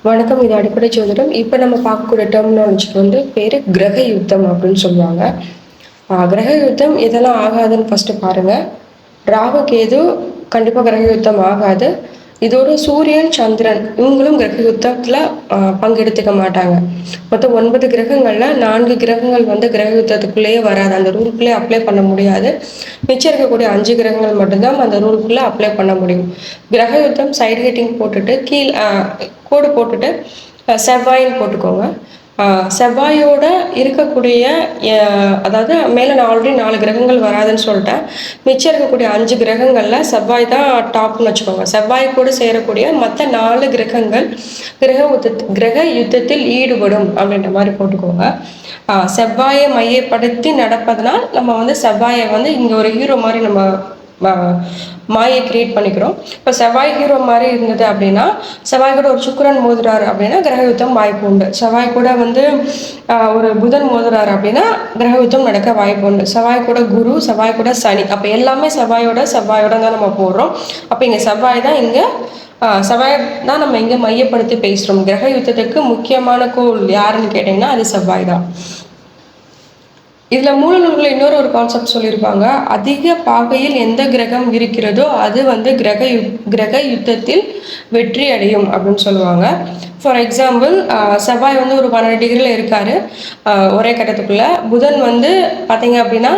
வணக்கம். இது அடிப்படை ஜோதிடம். இப்போ நம்ம பார்க்கக்கூடிய டெர்மினாலஜிக்கு பேரு கிரக யுத்தம் அப்படின்னு சொல்லுவாங்க. கிரக யுத்தம் இதெல்லாம் ஆகாதுன்னு ஃபர்ஸ்ட்டு பாருங்க. ராகு, கேது கண்டிப்பா கிரக யுத்தம் ஆகாது. இதோட சூரியன், சந்திரன் இவங்களும் கிரக யுத்தத்துல பங்கெடுத்துக்க மாட்டாங்க. மொத்தம் 9 கிரகங்கள்ல 4 கிரகங்கள் கிரக யுத்தத்துக்குள்ளேயே வராது. அந்த ரூலுக்குள்ளே அப்ளை பண்ண முடியாது. மிச்சம் இருக்கக்கூடிய 5 கிரகங்கள் மட்டும்தான் அந்த ரூலுக்குள்ள அப்ளை பண்ண முடியும். கிரக யுத்தம் சைடு ஹெட்டிங் போட்டுட்டு கோடு போட்டுட்டு செவ்வாயின்னு போட்டுக்கோங்க. செவ்வாயோட இருக்கக்கூடிய அதாவது மேலே நான் ஆல்ரெடி 4 கிரகங்கள் வராதுன்னு சொல்லிட்டேன். மிச்சம் இருக்கக்கூடிய 5 கிரகங்களில் செவ்வாய் தான் டாப்னு வச்சுக்கோங்க. செவ்வாய் கூட சேரக்கூடிய மற்ற 4 கிரகங்கள் கிரக யுத்தத்தில் ஈடுபடும் அப்படின்ற மாதிரி போட்டுக்கோங்க. செவ்வாயை மையப்படுத்தி நடப்பதனால் நம்ம செவ்வாயை இங்கே ஒரு ஹீரோ மாதிரி நம்ம மாயை கிரியேட் பண்ணிக்கிறோம். இப்போ செவ்வாய் ஹீரோ மாதிரி இருந்தது அப்படின்னா, செவ்வாய் கூட ஒரு சுக்கிரன் மோதுறாரு அப்படின்னா கிரக யுத்தம் வாய்ப்பு உண்டு. செவ்வாய் கூட ஒரு புதன் மோதுறாரு அப்படின்னா கிரக யுத்தம் நடக்க வாய்ப்பு உண்டு. செவ்வாய் கூட குரு, செவ்வாய் கூட சனி, அப்போ எல்லாமே செவ்வாயோட தான் நம்ம போடுறோம். அப்போ இங்கே செவ்வாய் தான் செவ்வாய் தான் நம்ம இங்கே மையப்படுத்தி பேசுகிறோம். கிரக யுத்தத்துக்கு முக்கியமான கோள் யாருன்னு கேட்டிங்கன்னா அது செவ்வாய் தான். இதில் மூல நூல்களில் இன்னொரு கான்செப்ட் சொல்லியிருப்பாங்க. அதிக பாகையில் எந்த கிரகம் இருக்கிறதோ அது கிரக யுத்தத்தில் வெற்றி அடையும் அப்படின்னு சொல்லுவாங்க. ஃபார் எக்ஸாம்பிள், செவ்வாய் ஒரு 12 டிகிரியில் இருக்காரு ஒரே கட்டத்துக்குள்ள. புதன் பார்த்தீங்க அப்படின்னா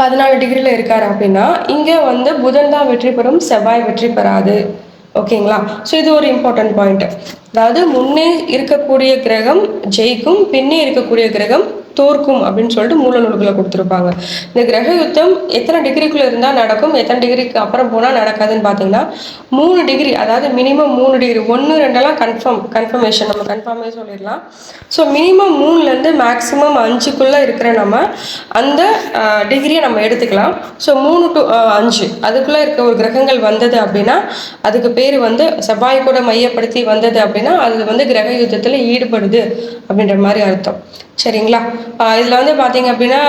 14 டிகிரியில் இருக்காரு அப்படின்னா இங்கே புதன் தான் வெற்றி பெறும், செவ்வாய் வெற்றி பெறாது. ஓகேங்களா? ஸோ இது ஒரு இம்பார்ட்டன்ட் பாயிண்ட். அதாவது முன்னே இருக்கக்கூடிய கிரகம் ஜெயிக்கும், பின்னே இருக்கக்கூடிய கிரகம் தோற்கும் அப்படின்னு சொல்லிட்டு மூல நூல்களை கொடுத்துருப்பாங்க. இந்த கிரக யுத்தம் எத்தனை டிகிரிக்குள்ள இருந்தால் நடக்கும், எத்தனை டிகிரிக்கு அப்புறம் போனால் நடக்காதுன்னு பார்த்தீங்கன்னா 3 டிகிரி, அதாவது மினிமம் 3 டிகிரி. 1, 2 கன்ஃபர்மேஷன், நம்ம கன்ஃபார்மே சொல்லிடலாம். ஸோ மினிமம் 3லேருந்து மேக்ஸிமம் 5க்குள்ளே இருக்கிற நம்ம அந்த டிகிரியை நம்ம எடுத்துக்கலாம். ஸோ 3 to 5 அதுக்குள்ளே இருக்க ஒரு கிரகங்கள் வந்தது அப்படின்னா அதுக்கு பேர் செவ்வாய் கூட மையப்படுத்தி வந்தது அப்படின்னா அது கிரக யுத்தத்தில் ஈடுபடுது அப்படின்ற மாதிரி அர்த்தம். சரிங்களா? இதில் பார்த்தீங்க அப்படின்னா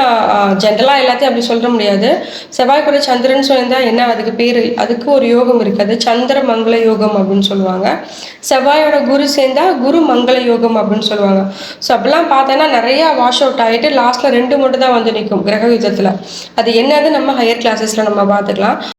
ஜென்ரலாக எல்லாத்தையும் அப்படி சொல்ல முடியாது. செவ்வாய் கூட சந்திரன் சொல்லியிருந்தால் என்ன, அதுக்கு பேர், அதுக்கு ஒரு யோகம் இருக்குது, சந்திர மங்கள யோகம் அப்படின்னு சொல்லுவாங்க. செவ்வாயோட குரு சேர்ந்தா குரு மங்கள யோகம் அப்படின்னு சொல்லுவாங்க. ஸோ அப்படிலாம் பார்த்தோன்னா நிறையா வாஷ் அவுட் ஆகிட்டு லாஸ்ட்டில் 2 மட்டும் தான் நிற்கும் கிரக யுத்தத்தில். அது என்னது நம்ம ஹையர் கிளாஸஸில் நம்ம பார்த்துக்கலாம்.